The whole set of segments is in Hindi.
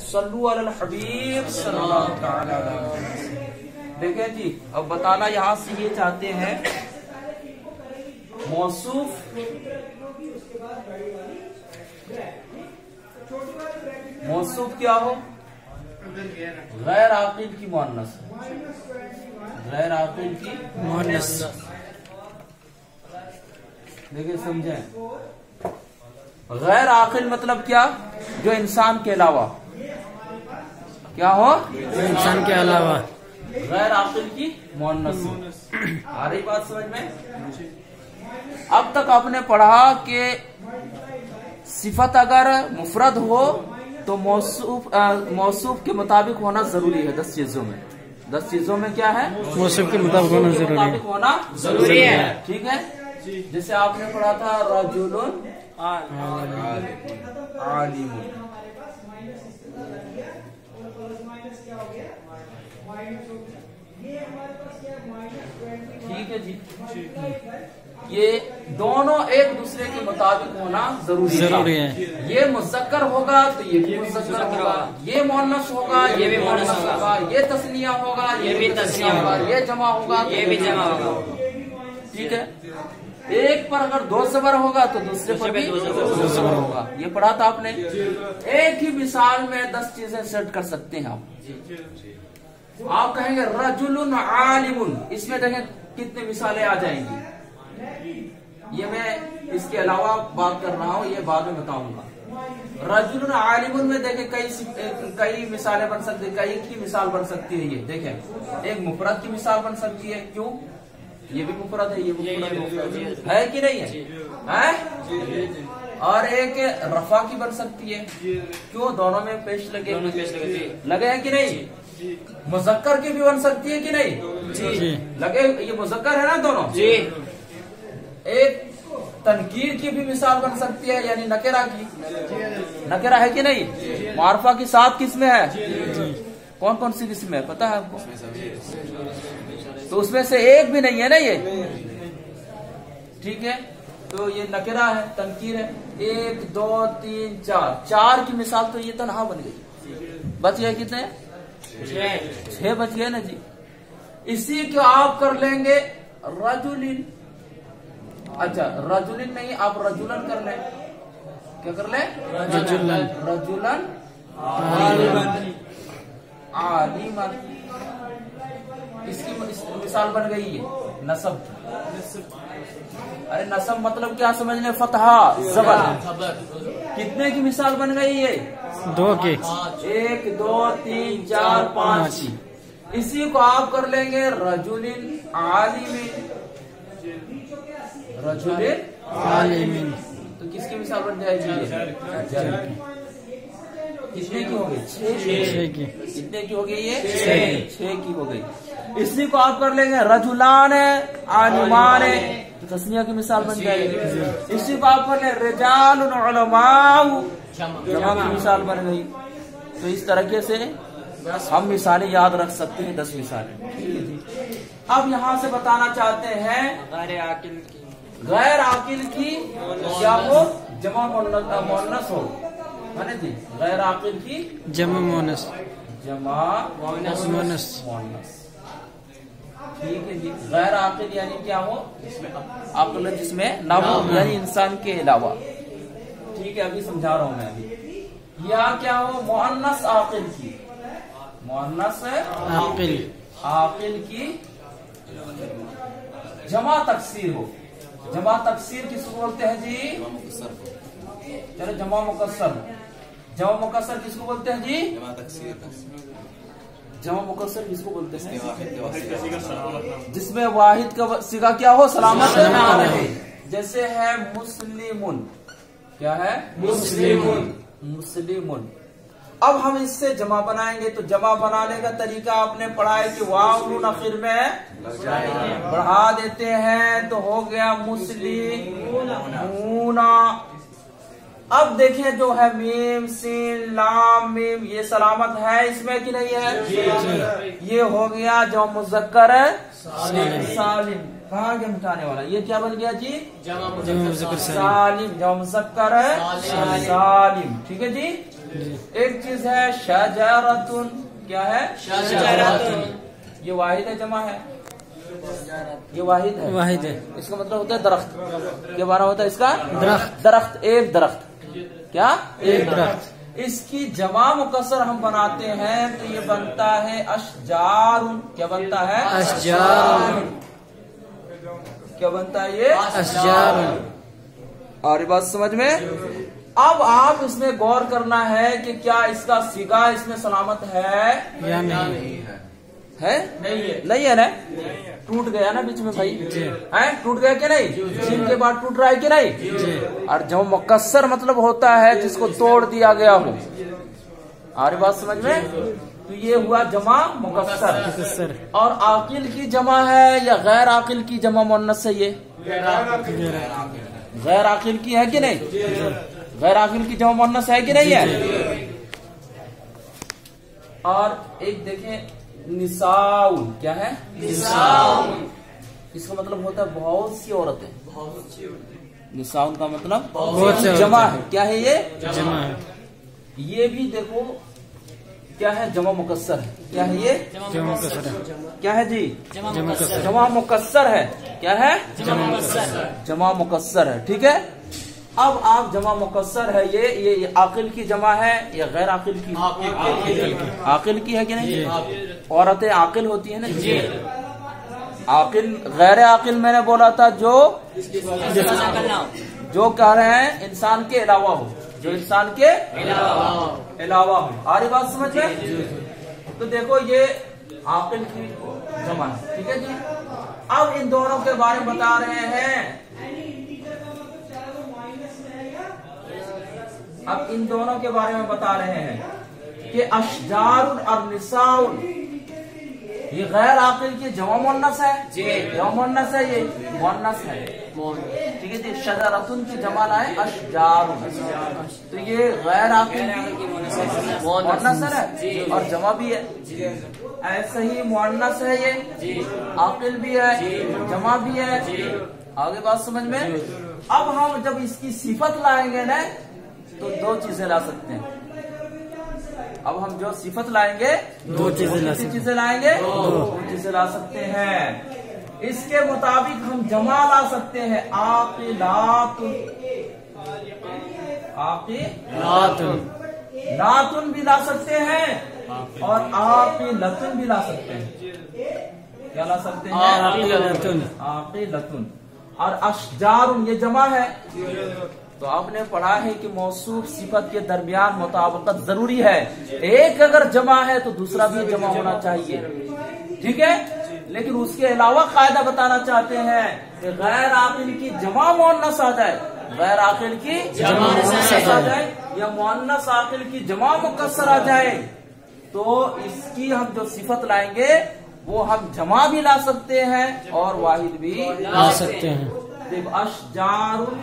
सल्लु अलल हबीब सल्लल्लाहु तआला अलैहि वसल्लम। देखिए जी, अब बताना यहाँ से ये चाहते हैं मौसूफ क्या हो? गैर आकिल की मुअन्नस, गैर आकिल की मुअन्नस। देखिए समझे, गैर आकिल मतलब क्या? जो इंसान के अलावा क्या हो? इंसान के अलावा गैर आकिल की मुअन्नस। आ रही बात समझ में? अब तक आपने पढ़ा कि सिफत अगर मुफरद हो तो मौसूफ के मुताबिक होना जरूरी है। 10 चीजों में, 10 चीजों में क्या है? मौसूफ के मुताबिक होना जरूरी है। ठीक है, जैसे आपने पढ़ा था रजुलुन आलिमुन। ठीक है जी, ये दोनों एक दूसरे के मुताबिक होना जरूरी है। ये मुज़क्कर होगा तो ये भी मुज़क्कर होगा, ये मुअन्नस होगा ये भी मुअन्नस होगा, ये तस्निया होगा ये भी तस्निया होगा, ये जमा होगा ये भी जमा होगा। ठीक है, एक पर अगर 2 ज़बर होगा तो दूसरे पर भी 2 ज़बर होगा। ये पढ़ा था आपने। एक ही मिसाल में 10 चीजें सेट कर सकते हैं आप। आप कहेंगे रजुलुन आलिमुन, इसमें देखें कितने मिसालें आ जाएंगी। ये मैं इसके अलावा बात कर रहा हूँ, ये बाद में बताऊंगा। रजुलुन आलिमुन में देखें कई मिसालें बन सकती है, कई की मिसाल बन सकती है। ये देखें, एक मुफरद की मिसाल बन सकती है। क्यों? ये भी मुफरद है, ये भी मुफरद है कि नहीं है? और एक रफा की बन सकती है। क्यों? दोनों में पेश लगे हैं कि नहीं? मुज़क्कर की भी बन सकती है कि नहीं? जी लगे, ये मुज़क्कर है ना दोनों जी। एक तनकीर की भी मिसाल बन सकती है, यानी नकेरा की। नकेरा है कि नहीं? मारफा की 7 किस्में है। कौन कौन सी किस्में है पता है आपको? तो उसमें से एक भी नहीं है ना ये। ठीक है, तो ये नकेरा है, तनकीर है। 1 2 3 4 की मिसाल तो ये तनहा बन गई। बच गए कितने? 6 बच गए ना जी। इसी को आप कर लेंगे रजुलिन। अच्छा, रजुलिन नहीं, आप रजुलन कर लें। क्या कर लें? रजुलन आलिमन। इसकी मिसाल बन गई है नसब। अरे नसब मतलब क्या समझ लें? फतहा ज़बर। कितने की मिसाल बन गई है? 2 की। 1 2 3 4 5 की। इसी को आप कर लेंगे रजुलिन आलिमिन। रजुलिन आलिमिन तो किसकी मिसाल बन जाएगी? कितने की हो गई? 6 की। कितने की हो गई ये? 6 की हो गई। इसी को आप कर लेंगे रजुलान आलिमान, तो तस्निया की मिसाल बन जाएगी। इसी को आप कर ले रिजालुन उलमाउ, जमा की मिसाल बन गई। तो इस तरीके से हम मिसालें याद रख सकते हैं, 10 मिसालें। अब यहाँ से बताना चाहते हैं गैर आकिल की क्या हो? जमा मुअन्नस हो, है ना जी? गैर आकिल की जमा मुअन्नस, जमा मुअन्नस। ठीक है जी। गैर आकिल यानी क्या हो? अक्ल जिसमें ना हो, यानी इंसान के अलावा। ठीक है, अभी समझा रहा हूँ मैं। अभी या क्या हो? मुअन्नस आकिल की, मुअन्नस आकिल की जमा तकसीर हो। जमा तकसीर किसको बोलते हैं जी? चलो जमा मुकस्सर। जमा मुकस्सर किसको बोलते हैं जी? जमा मुकस्सर किसको बोलते हैं? जिसमें वाहिद का सिगा क्या हो? सलामत ना रहे। जैसे है मुस्लिमुन। क्या है? मुस्लिमुन। मुस्लिमुन। अब हम इससे जमा बनाएंगे, तो जमा बनाने का तरीका आपने पढ़ा है कि वाव नून आखिर में बढ़ा देते हैं तो हो गया मुस्लिमूना। अब देखें जो है मीम सीन लाम मीम, ये सलामत है इसमें कि नहीं है? ये हो गया जो मुज़क्कर सालिम। कहाँ गया मिटाने वाला, ये क्या बन गया जी, जमा मुज़क्कर सालिम, जमा मुज़क्कर है सालिम। ठीक है जी। एक चीज है शजरतुन, क्या है शजरतुन, ये वाहिद है जमा है, ये वाहिद है, इसका मतलब होता है दरख्त, ये माना होता है इसका दरख्त, दरख्त, एक दरख्त, क्या एक दरख्त। इसकी जमा मुकस्सर हम बनाते हैं तो ये बनता है अशजारुन, क्या बनता है अशजारुन, क्या बनता है ये अशजारुन। और ये बात समझ में। अब आप इसमें गौर करना है कि क्या इसका सिगा इसमें सलामत है या नहीं है, नहीं है ना, टूट गया ना बीच में भाई, है टूट गया कि नहीं, जिन के बाद टूट रहा है कि नहीं। और जब मुकस्सर मतलब होता है जिसको तोड़ दिया गया हो, और बात समझ में, तो ये हुआ जमा मुकस्सर। और आकिल की जमा है या गैर आकिल की जमा मुन्नस है, ये गैर आकिल की है कि नहीं, गैर आकिल की जमा मुन्नस है कि नहीं है। और एक देखें निसाउन, क्या है निसाउन, इसका मतलब होता है बहुत सी औरतें, निसाउन का मतलब बहुत सी जमा है, क्या है ये जमा है। ये भी देखो क्या है जमा मुकस्सर है, क्या है ये जमा मुकस्सर है, क्या है जी जमा मुकस्सर है, क्या है जमा मुकस्सर है। ठीक है। अब आप जमा मुकस्सर है ये आकिल की जमा है या गैर आकिल की, आकिल की है कि नहीं, औरतें आकिल होती है ना जी। आकिल गैर आकिल मैंने बोला था जो कह रहे हैं इंसान के अलावा हो, जो इंसान के अलावा हो। आ रही बात समझ में। तो देखो ये आकिल की जमा है, ठीक है जी। अब इन दोनों के बारे में बता रहे हैं, अब इन दोनों के बारे में बता रहे हैं कि अशजारुन और निसाउन ये गैर आकिल की जमा मुन्नस है, जमा मुन्नस है, ये मुन्नस है, ठीक है जी। शजरतुन की जमा लाए अशजारुन, तो ये गैर आकिल की मुन्नस है और जमा भी है। ऐसे ही मुन्नस है ये, आकिल भी है, जमा भी है। आगे बात समझ में। अब हम जब इसकी सिफत लाएंगे ना तो दो चीजें ला सकते हैं। अब हम जो सिफत लाएंगे दो चीजें लाएंगे, दो चीजें ला सकते हैं। इसके मुताबिक हम जमा ला सकते हैं आकिलातुन, आकिलातुन भी ला सकते हैं और आकिलतुन भी ला सकते हैं। क्या ला सकते हैं? आकिलतुन। और अशजारुन ये जमा है। तो आपने पढ़ा है कि मौसूफ सिफत के दरमियान मुताबकत जरूरी है। एक अगर जमा है तो दूसरा भी जमा होना चाहिए, ठीक है। लेकिन उसके अलावा कायदा बताना चाहते हैं कि गैर आकिल की जमा मुअन्नस आ जाए, गैर आकिल की जमा मुअन्नस आ जाए या मुअन्नस आकिल की जमा मुकस्सर आ जाए, तो इसकी हम जो सिफत लाएंगे वो हम जमा भी ला सकते हैं और वाहिद भी ला सकते हैं। देखो अशजारुन,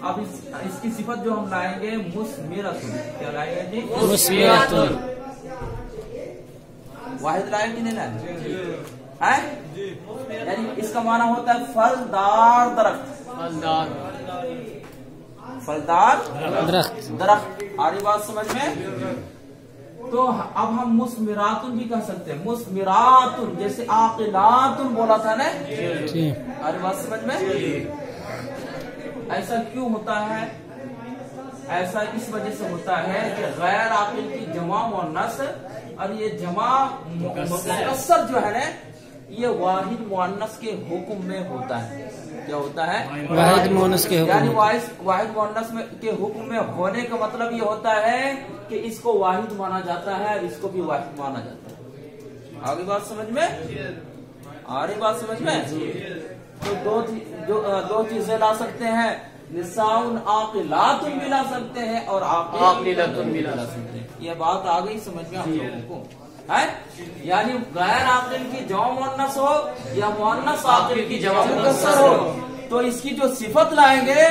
अब इसकी सिफत जो हम लाएंगे मुस्मिरतुन, क्या लाएंगे जी? मुस्मिरतुन। वाहिद लाएंगे कि नहीं लाएंगे? यानी इसका माना होता है फलदार दरख्त, फलदार दरख्त। आ रही बात समझ में। तो अब हम मुस्मिरातुन भी कह सकते हैं, मुस्मिरातुन जैसे आकिलातुन बोला था ना। आ रही बात समझ में। ऐसा क्यों होता है? ऐसा इस वजह से होता है कि गैर आकिल की जमा मुअन्नस और ये जमा मुकस्सर जो है ना, ये वाहिद मुअन्नस के हुक्म में होता है। क्या होता है? वाहिद मुअन्नस के हुक्म। यानी वाहिद मुअन्नस के हुक्म में होने का मतलब ये होता है कि इसको वाहिद माना जाता है और इसको भी वाहिद माना जाता है। आगे बात समझ में आ रही? बात समझ में। तो दो चीजें ला सकते हैं, निसाउन आकिलातुन भी ला सकते हैं और आकिलतुन भी ला सकते हैं। ये बात आ गई समझ में आप लोगों को है? यानी गैर आकिल की जमा मुअन्नस हो या मुअन्नस आकिल की जमा मुकस्सर हो, तो इसकी जो सिफत लाएंगे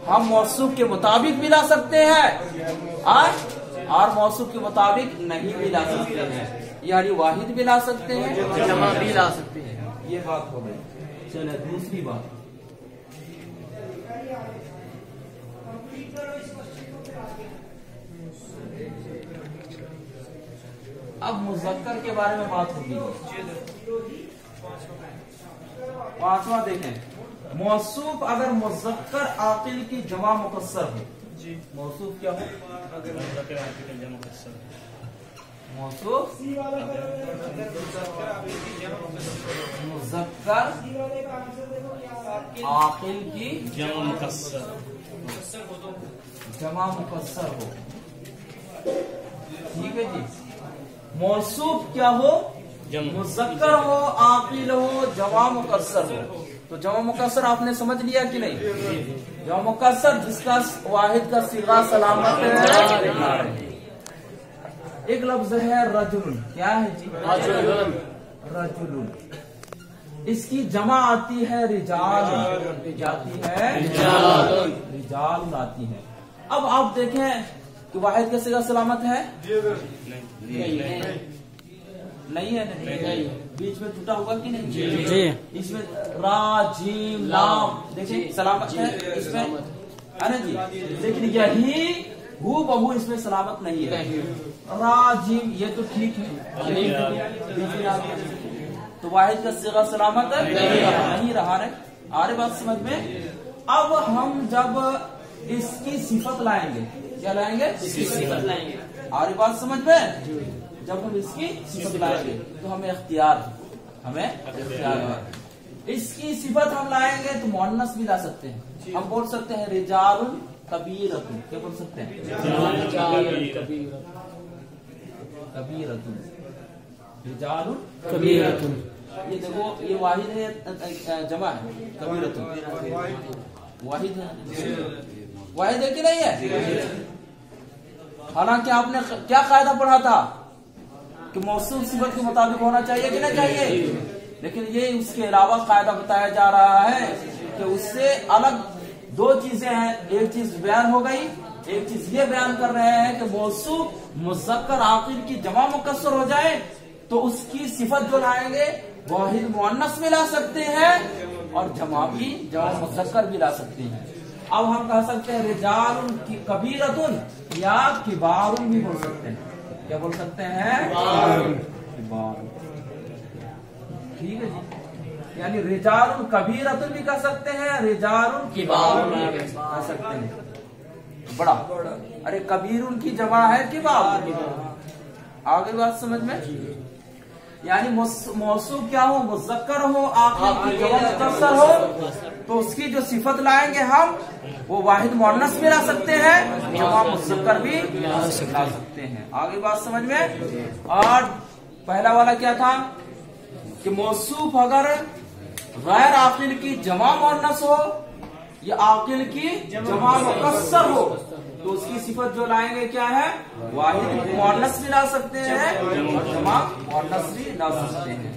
हम मौसूफ के मुताबिक भी ला सकते हैं और मौसूफ के मुताबिक नहीं भी ला सकते हैं। यानी वाहिद भी ला सकते हैं, जमा भी ला सकते हैं। ये बात हो गई। चले दूसरी बात, अब मुज़क्कर के बारे में बात होगी। पांचवा देखें, मौसूफ अगर मुज़क्कर आकिल की जमा मुकस्सर हो, मौसूफ क्या हो? मौसूफ मुज़क्कर आकिल की जमा मुकस्सर हो। ठीक है जी। मौसूफ क्या हो? मुज़क्कर हो, आकिल हो, जमा मुकस्सर हो। तो जमा मुकस्सर आपने समझ लिया कि नहीं? जमा मुकस्सर जिसका वाहिद का सीगा सलामत है। एक लफ्ज है रजुल, क्या है जी? रजुल। इसकी जमा आती है रिजाल, जाती है रिजाल आती है। अब आप देखें कि वाहिद का सीगा सलामत है? नहीं है, नहीं। बीच में टूटा होगा कि नहीं? जी। इसमें रा जीम लाम देखिए सलामत है इसमें, है ना जी? लेकिन यही हू बहू इसमें सलामत नहीं है। रा जीम ये तो ठीक है, तो वाहिद का सीगा सलामत नहीं रहा है। आ रही बात समझ में? अब हम जब इसकी सिफत लाएंगे, क्या लाएंगे? इसकी सिफत लाएंगे। आ रही बात समझ में? जब हम इसकी सिफत लाएंगे तो हमें इख्तियार है। इसकी सिफत हम लाएंगे तो मुअन्नस भी ला सकते हैं। हम बोल सकते हैं रिजालुन कबीरतुन, क्या बोल सकते हैं? कबीरतुन, रिजालुन कबीरतुन। ये देखो, ये वाहिद है, जमा है। कबीरतुन वाहिद है, वाहिद है कि नहीं है? हालांकि आपने क्या कायदा पढ़ा था कि मौसूफ सिफत के मुताबिक होना चाहिए कि नहीं चाहिए, लेकिन ये उसके अलावा कायदा बताया जा रहा है कि उससे अलग दो चीजें हैं। एक चीज बयान हो गई, एक चीज ये बयान कर रहे हैं कि मौसूफ मुज़क्कर आकिल की जमा मुकस्सर हो जाए तो उसकी सिफत जो लाएंगे वाहिद मुअन्नस में ला सकते हैं और जमा मुज़क्कर भी ला सकते हैं। अब हम कह सकते हैं रिजालुन कबीरतुन या किबारुन भी बोल सकते हैं। क्या बोल सकते हैं? किबारुन। ठीक है जी। यानी रिजालुन कबीरतुन भी कह सकते हैं, रिजालुन किबारुन भी कह सकते हैं। बड़ा, अरे कबीरुन की जमा है किबारुन। आगे बात समझ में? यानी मौसूफ क्या हो? मुज़क्कर हो, आकिल की जमा मुकस्सर हो, तो उसकी जो सिफत लाएंगे हम वो वाहिद मुअन्नस भी ला सकते हैं, जमा मुज़क्कर भी ला सकते हैं। आगे बात समझ में? और पहला वाला क्या था कि मौसूफ अगर गैर आकिल की जमा मुअन्नस हो या आकिल की जमा मुकस्सर हो तो उसकी सिफत जो लाएंगे क्या है? वाहिद मुअन्नस भी ला सकते हैं और जमा मुअन्नस भी ला सकते हैं।